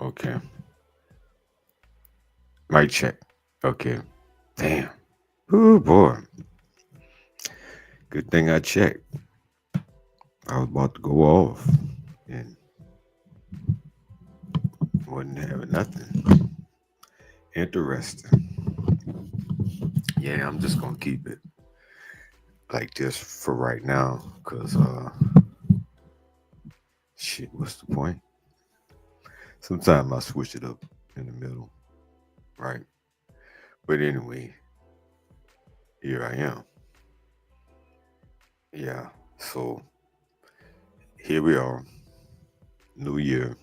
Okay. Mic check. Okay. Damn. Oh boy. Good thing I checked. I was about to go off and wasn't having nothing. Interesting. Yeah, I'm just gonna keep it like this for right now, cause shit, what's the point? Sometimes I switch it up in the middle, right? But anyway, here I am. Yeah. So here we are. New year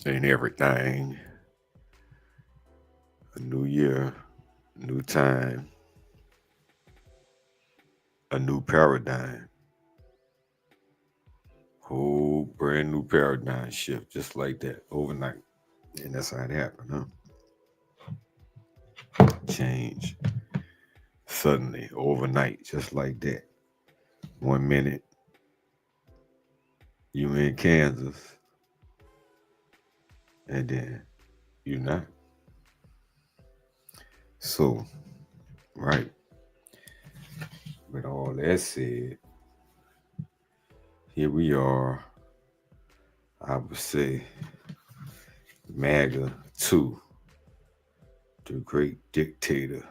and everything. A new year, new time, a new paradigm. Whole brand new paradigm shift, just like that, overnight. And that's how it happened, huh? Change suddenly, overnight, just like that. 1 minute, you in Kansas, and then you not. So, right, with all that said, here we are, I would say, MAGA 2, the great dictator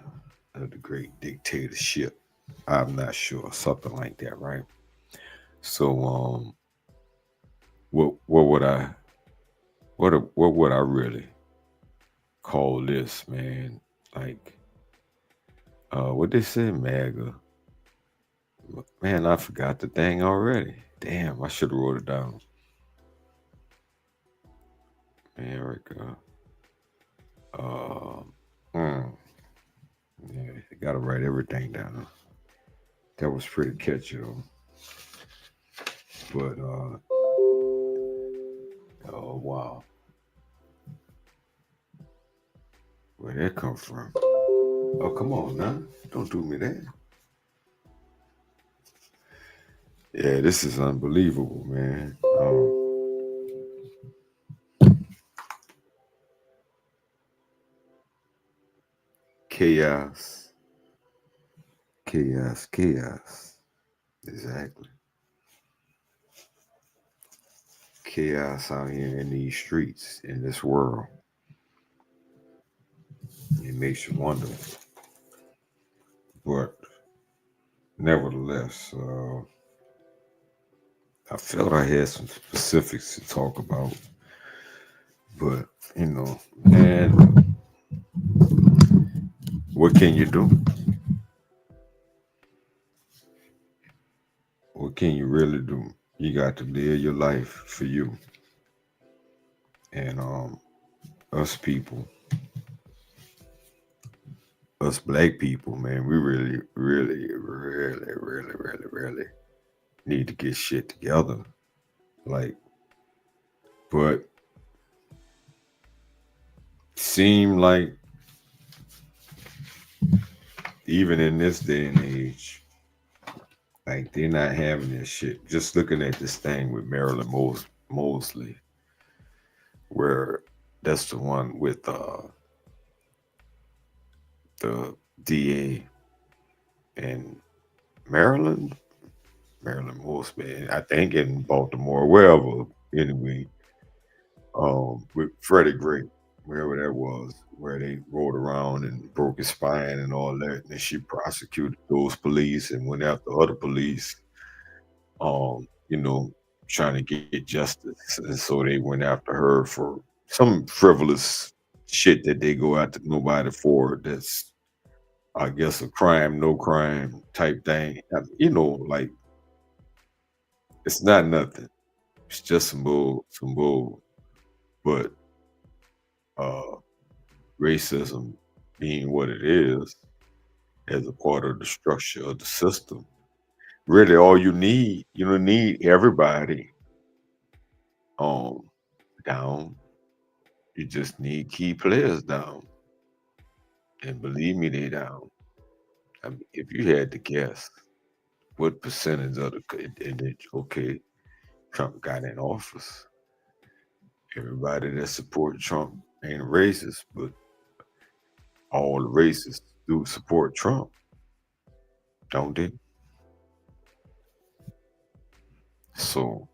of the great dictatorship. I'm not sure, something like that, right? So, what would I what would I really call this, man? Like, what they say, MAGA? Man, I forgot the thing already. Damn, I should have wrote it down. America. Uh, mm, yeah, you gotta write everything down. That was pretty catchy though. But oh wow, where that come from? Oh come on now, don't do me that. Yeah, this is unbelievable, man. Chaos, chaos, chaos. Exactly, chaos out here in these streets in this world. It makes you wonder, but nevertheless, I felt I had some specifics to talk about, but you know, and what can you do? What can you really do? You got to live your life for you. And us people, us black people, man, we really, really, really, really, really, really need to get shit together. Like, but seem like even in this day and age, like they're not having this shit. Just looking at this thing with Marilyn Mosley, where that's the one with the DA in Maryland, Maryland Mosley, I think in Baltimore, wherever. Anyway, with Freddie Gray, wherever that was, where they rode around and broke his spine and all that, and then she prosecuted those police and went after other police, you know, trying to get justice, and so they went after her for some frivolous shit that they go after nobody for. That's I guess a crime, no crime type thing. Like it's not nothing. It's just some bull. But uh, racism being what it is, as a part of the structure of the system, really all you don't need everybody um down. You just need key players down, and believe me, they down. I mean, if you had to guess, what percentage of okay, Trump got in office? Everybody that support Trump ain't a racist, but all the racists do support Trump, don't they? So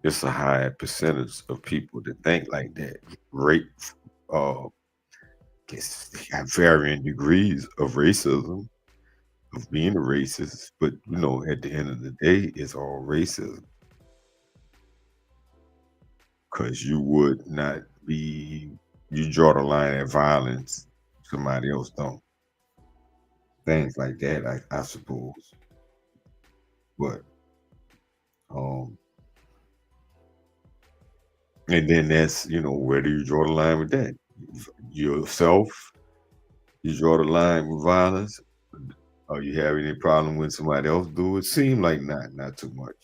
it's a high percentage of people that think like that. Rape, uh, have varying degrees of racism, of being a racist, but at the end of the day, it's all racism because you would not be, you draw the line at violence, somebody else don't. Things like that, I suppose. But, um, and then that's, where do you draw the line with that? Yourself, you draw the line with violence. Or you have any problem when somebody else do it? Seem like not too much.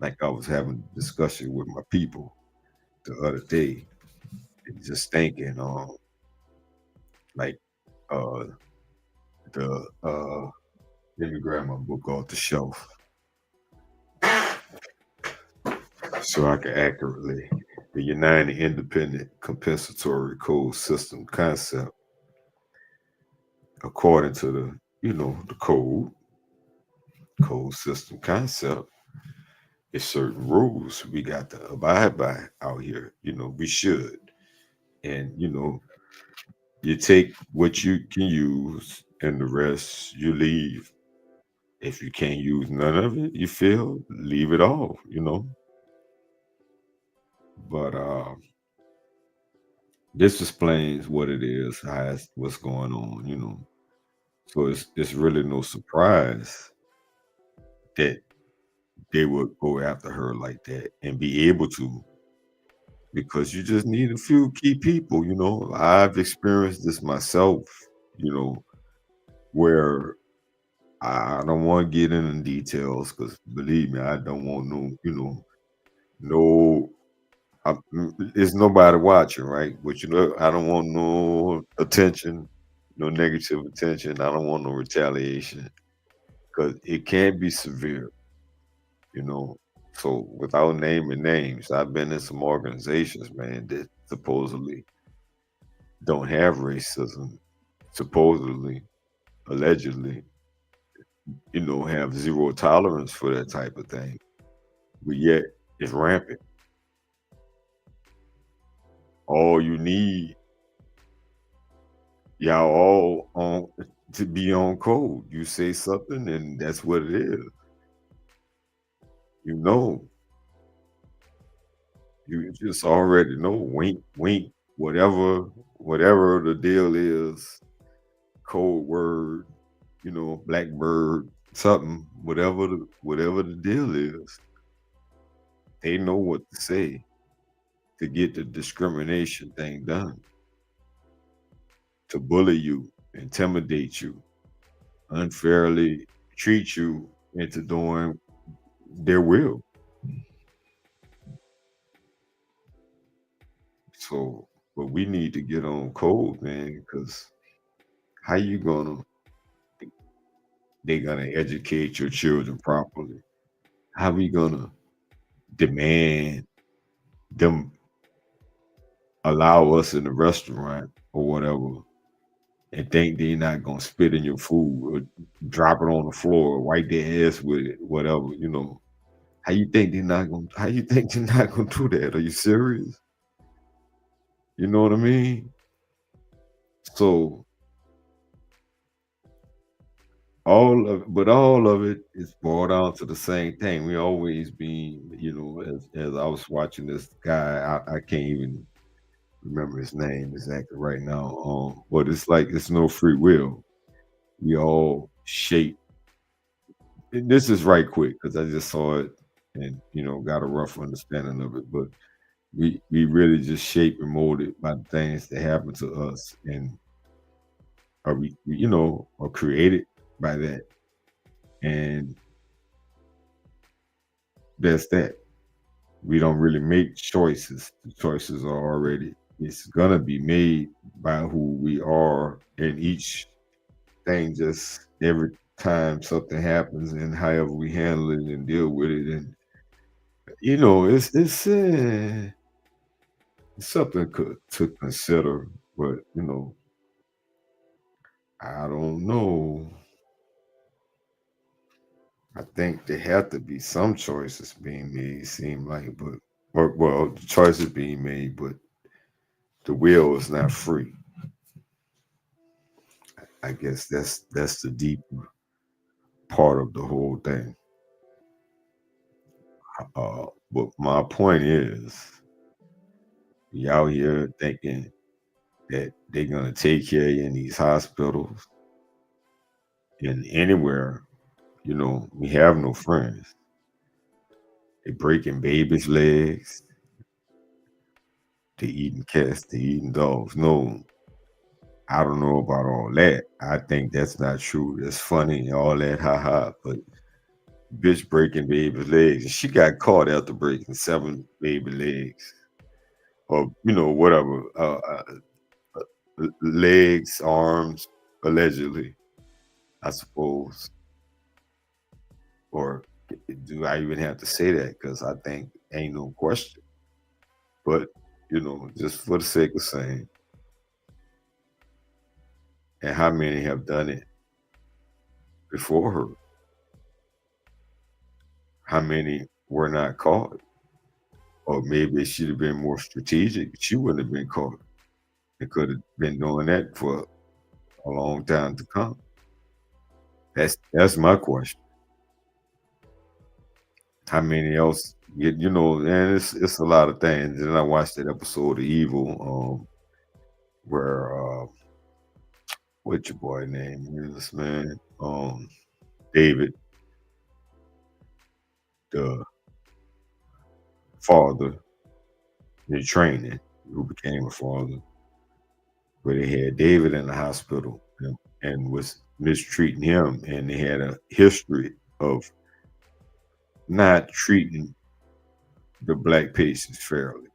Like I was having a discussion with my people the other day, and just thinking, like uh the let me grab my book off the shelf so I can accurately the United Independent Compensatory Code System concept, according to the code system concept, is certain rules we got to abide by out here. We should. And you take what you can use and the rest you leave. If you can't use none of it, you feel leave it all. But this explains what it is, what's going on. So it's really no surprise that they would go after her like that and be able to, because you just need a few key people. I've experienced this myself, you know, where I don't want to get into details because believe me, I don't want no, it's nobody watching, right? But I don't want no attention, no negative attention. I don't want no retaliation because it can be severe, you know. So without naming names, I've been in some organizations, man, that supposedly don't have racism, supposedly, allegedly, have zero tolerance for that type of thing. But yet it's rampant. All you need, y'all all on to be on code. You say something and that's what it is. You know, you just already know, wink, wink, whatever the deal is, code word, blackbird, something, whatever the deal is, they know what to say to get the discrimination thing done, to bully you, intimidate you, unfairly treat you into doing their will. So, but we need to get on code, man, because how you gonna they gonna educate your children properly? How we gonna demand them allow us in the restaurant or whatever and think they not gonna spit in your food or drop it on the floor or wipe their ass with it, whatever? How you think they're not gonna do that? Are you serious? You know what I mean? So all of it is boiled down to the same thing. We always been, as I was watching this guy, I can't even remember his name exactly right now. But it's like it's no free will. We all shape. And this is right quick because I just saw it and got a rough understanding of it. But we really just shape and molded by the things that happen to us, and are created by that. And that's that. We don't really make choices. The choices are already, it's gonna be made by who we are, and each thing, just every time something happens and however we handle it and deal with it, and it's something to consider, but I don't know. I think there have to be some choices being made, seem like, but or well, the choices being made, but the will is not free. I guess that's the deep part of the whole thing. But my point is, you out here thinking that they're gonna take care of you in these hospitals and anywhere. We have no friends. They breaking babies' legs. They eating cats. They eating dogs. No, I don't know about all that. I think that's not true. That's funny and all that, ha. But bitch breaking baby's legs, and she got caught after breaking 7 baby legs, or whatever, legs, arms, allegedly, I suppose. Or do I even have to say that? Because I think ain't no question. But just for the sake of saying, and how many have done it before her? How many were not caught? Or maybe she'd have been more strategic. She wouldn't have been caught. They could have been doing that for a long time to come. That's my question. How many else and it's a lot of things. And I watched that episode of Evil, where what your boy name is, man? David, the father in training, who became a father, where they had David in the hospital and was mistreating him, and they had a history of not treating the black patients fairly,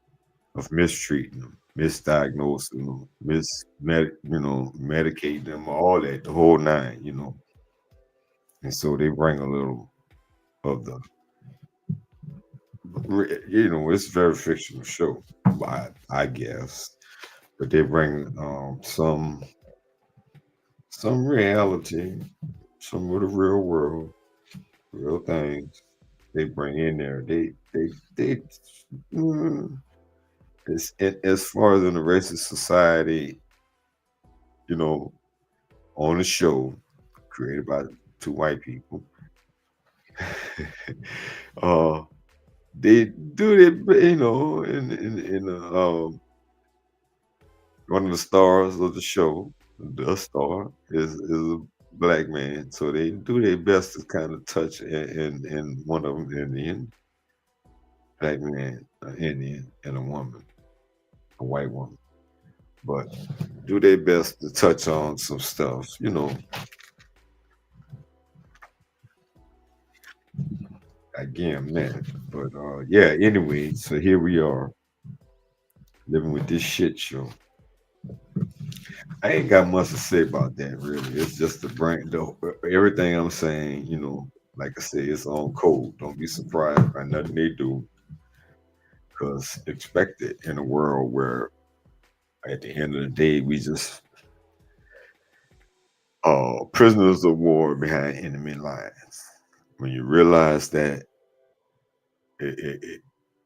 of mistreating them, misdiagnosing them, medicating them, all that, the whole nine. And so they bring a little of the, it's a very fictional show, I guess, but they bring some reality, some of the real world, real things they bring in there. They mm, as far as in the racist society, you know, on a show created by two white people, uh, they do it, one of the stars of the show, the star is a black man, so they do their best to kind of touch, and one of them Indian, black man, Indian, and a woman, a white woman, but do their best to touch on some stuff, again, man. But yeah, anyway, so here we are living with this shit show. I ain't got much to say about that, really. It's just the brain, everything I'm saying, like I said, it's on code. Don't be surprised by nothing they do, because expect it in a world where at the end of the day, we just prisoners of war behind enemy lines. When you realize that it, it, it,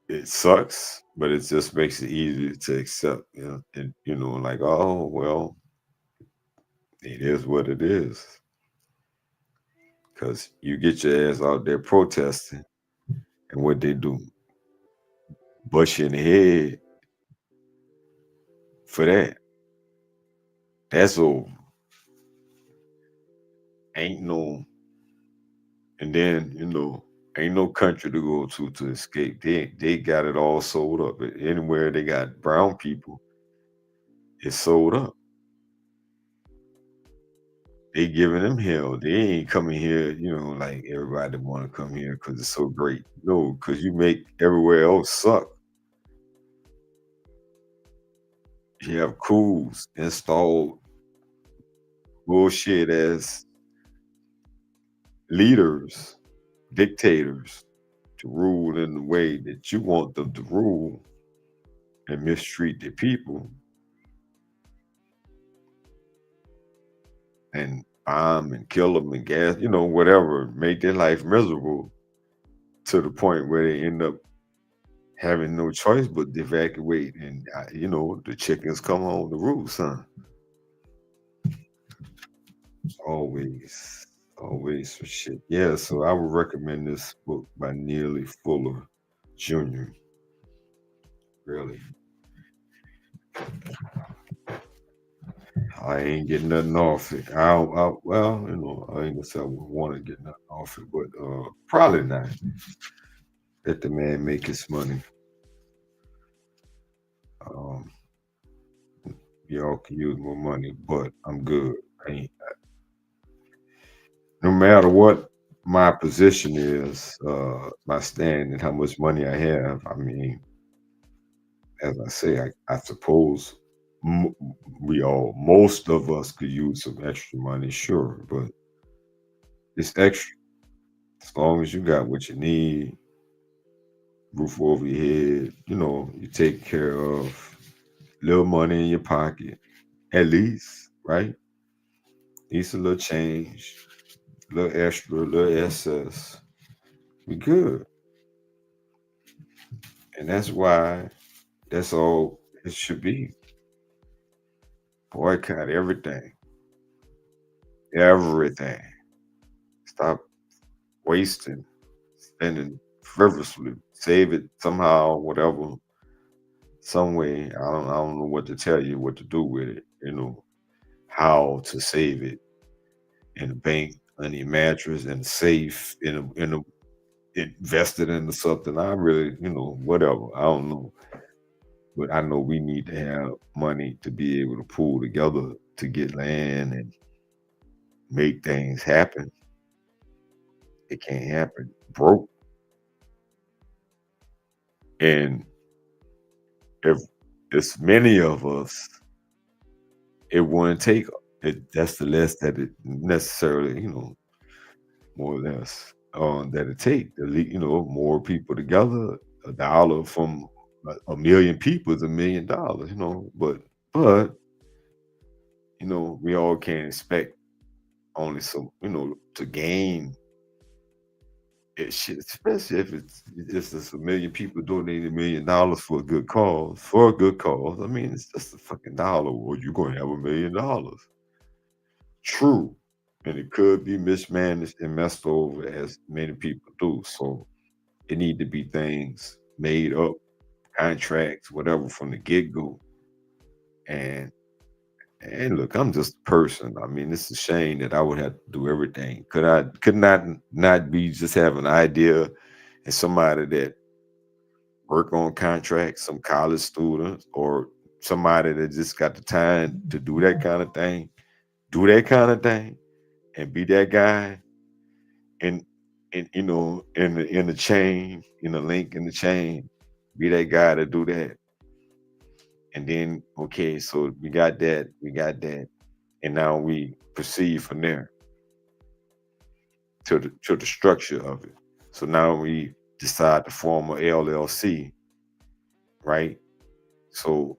it sucks, but it just makes it easier to accept, and like, oh well, it is what it is. Because you get your ass out there protesting, and what they do, bust you in the head for that. That's over. Ain't no, and then ain't no country to go to escape. They got it all sold up. Anywhere they got brown people, it's sold up. They giving them hell. They ain't coming here, like everybody want to come here because it's so great. No, because you make everywhere else suck. You have crews installed, bullshit as leaders, dictators, to rule in the way that you want them to rule and mistreat the people and bomb and kill them and gas, whatever, make their life miserable to the point where they end up having no choice but to evacuate. And, the chickens come home to roost, son. Always, always for shit. Yeah, so I would recommend this book by Neely Fuller Jr. Really. I ain't getting nothing off it. Well, I ain't gonna say I would want to get nothing off it, but probably not. Let the man make his money. Um, y'all can use more money, but I'm good. I ain't, no matter what my position is, my stand and how much money I have. I mean, as I say, I suppose m- most of us could use some extra money, sure, but it's extra as long as you got what you need, roof over your head, you take care of little money in your pocket, at least, right? At least a little change, a little extra, a little excess. We good. And that's why that's all it should be. Boycott everything. Everything. Stop wasting, spending frivolously. Save it somehow, whatever, some way. I don't know what to tell you, what to do with it, how to save it in the bank, on your mattress, in a safe, in a invested into something. I really, whatever. I don't know. But I know we need to have money to be able to pull together to get land and make things happen. It can't happen broke. And if it's many of us, it wouldn't take it. That's the less that it necessarily, more or less, that it take. More people together, a dollar from a million people is $1 million, but we all can't expect only some, to gain it shit, especially if it's just a million people donating $1 million for a good cause. For a good cause. I mean, it's just a fucking dollar, or you're gonna have $1 million. True. And it could be mismanaged and messed over as many people do. So it need to be things made up, contracts, whatever from the get-go. And and look, I'm just a person. I mean, it's a shame that I would have to do everything. Could not be just have an idea and somebody that work on contracts, some college students or somebody that just got the time to do that kind of thing, and be that guy and in the chain, in the link in the chain, be that guy to do that. And then okay, so we got that, and now we proceed from there to the structure of it. So now we decide to form a LLC, right? So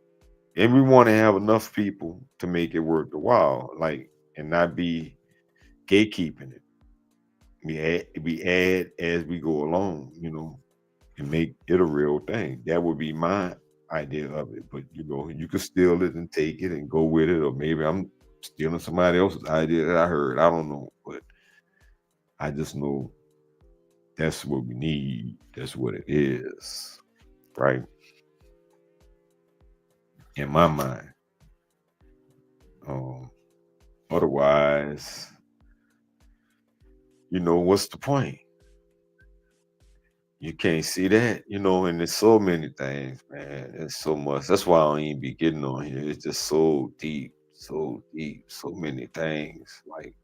and we want to have enough people to make it worth the while, like and not be gatekeeping it. We add as we go along, and make it a real thing. That would be my idea of it. But you could steal it and take it and go with it, or maybe I'm stealing somebody else's idea that I heard. I don't know, but I just know that's what we need. That's what it is, right? In my mind. Um, Otherwise, what's the point? You can't see that, and there's so many things, man. There's so much. That's why I don't even be getting on here. It's just so deep, so many things, like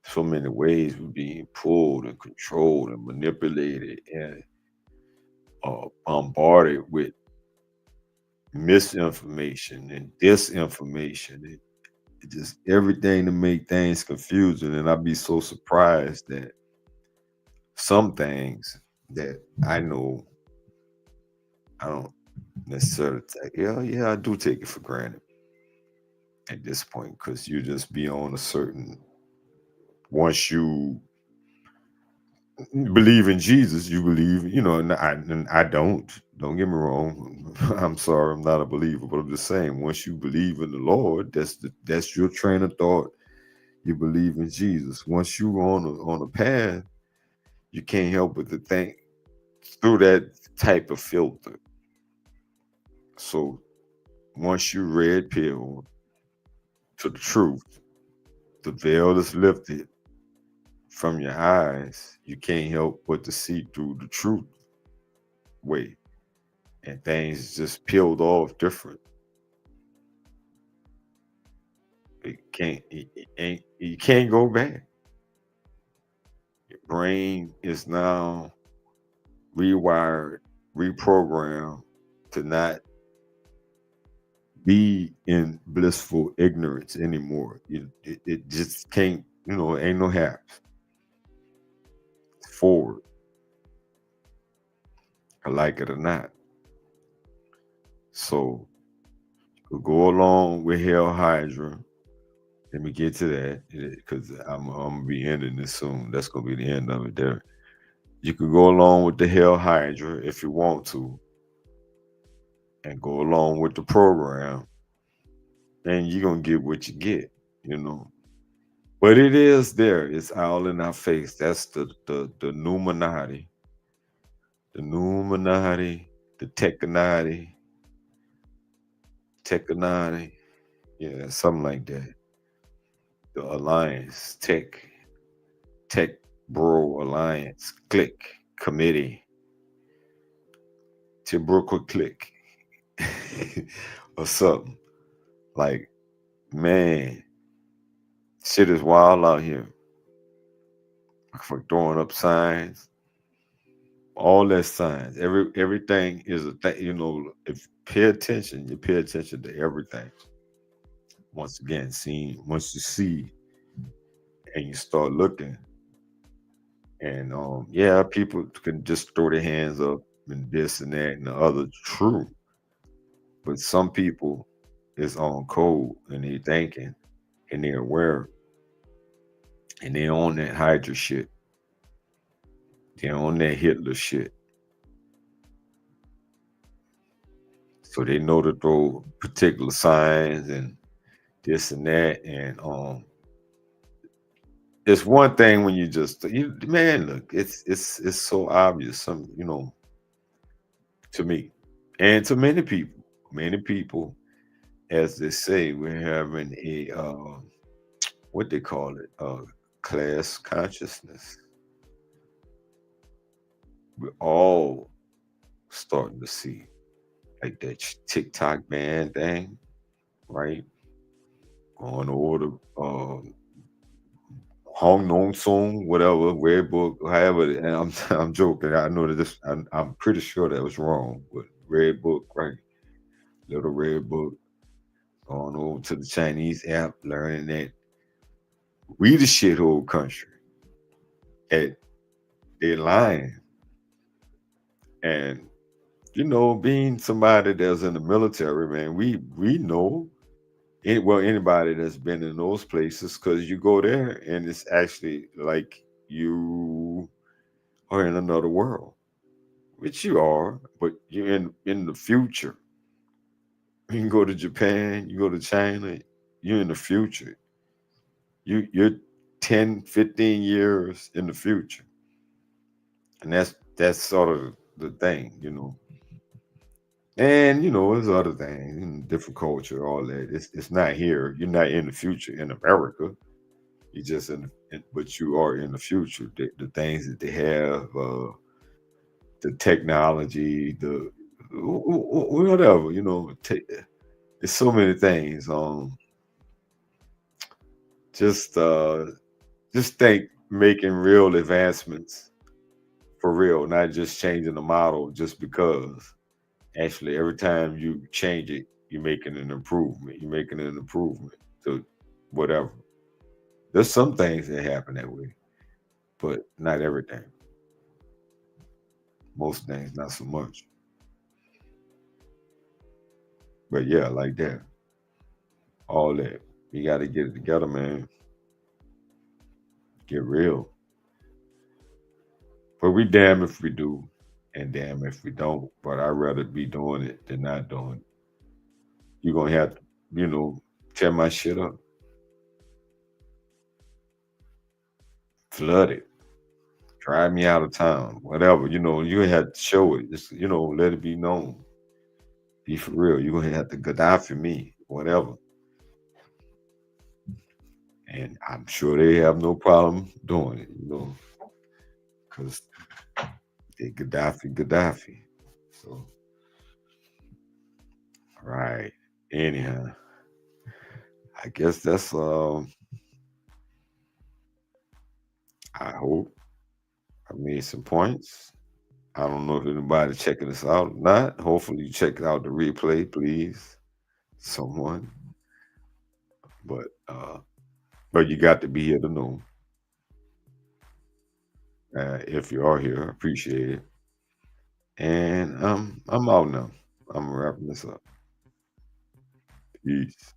so many ways we're being pulled and controlled and manipulated and bombarded with misinformation and disinformation and just everything to make things confusing. And I'd be so surprised that some things. that I know I don't necessarily take. Yeah, yeah, I do take it for granted at this point because you just be on a certain. Once you believe in Jesus, you believe, and I don't. Don't get me wrong. I'm sorry, I'm not a believer, but I'm just saying, once you believe in the Lord, that's your train of thought. You believe in Jesus. Once you on a path, you can't help but to think through that type of filter. So once you red pill to the truth, the veil is lifted from your eyes. You can't help but to see through the truth way, and things just peeled off different. It ain't, you can't go back. Your brain is now rewired, reprogrammed to not be in blissful ignorance anymore. It just can't, ain't no haps. It's forward, I like it or not. So we'll go along with Hell Hydra. Let me get to that because I'm gonna be ending this soon. That's gonna be the end of it there. You could go along with the Hell Hydra if you want to, and go along with the program, and you're gonna get what you get, you know. But it is there. It's all in our face. That's the Numinati, the Numinati, the Tekanati, yeah, something like that. The Alliance, Tech Bro Alliance, Click Committee, Timbrook Click, or something. Like, man, shit is wild out here. For throwing up signs, all that signs, everything is a thing. If you pay attention to everything. Once again, seeing once you see and you start looking, and yeah, people can just throw their hands up and this and that and the other. True, but some people is on code and they thinking and they're aware and they on that Hydra shit. They on that Hitler shit. So they know to throw particular signs and this and that. And it's one thing when man, look, it's so obvious. To me and to many people. Many people, as they say, we're having a what they call it, class consciousness. We're all starting to see like that TikTok ban thing, right? Going over to Hong Nong Song, whatever, Red Book, however. And I'm I'm joking. I know that I'm pretty sure that was wrong, but Red Book, right? Little Red Book, going over to the Chinese app, learning that we the shithole country. At they lying, and being somebody that's in the military, man, we know. Well, anybody that's been in those places, because you go there and it's actually like you are in another world, which you are, but you're in the future. You can go to Japan, you go to China, you're in the future. You're 10, 15 years in the future. And that's sort of the thing. And there's other things, different culture, all that. It's not here. You're not in the future in America. You just but you are in the future. The things that they have, the technology, the whatever. There's so many things. Just just think making real advancements for real, not just changing the model just because. Actually, every time you change it, you're making an improvement. You're making an improvement to whatever. There's some things that happen that way, but not everything. Most things, not so much. But yeah, like that. All that. You gotta get it together, man. Get real. But we damn if we do, and damn if we don't. But I'd rather be doing it than not doing it. You're gonna have to, you know, tear my shit up, flood it, drive me out of town, whatever. You have to show it. Just, let it be known. Be for real. You're gonna have to Gaddafi me, whatever. And I'm sure they have no problem doing it, because they Gaddafi. So, right. Anyhow, I guess that's I hope I made some points. I don't know if anybody checking this out or not. Hopefully you check out the replay, please. Someone. But you got to be here to know. If you are here, I appreciate it. And I'm out now. I'm wrapping this up. Peace.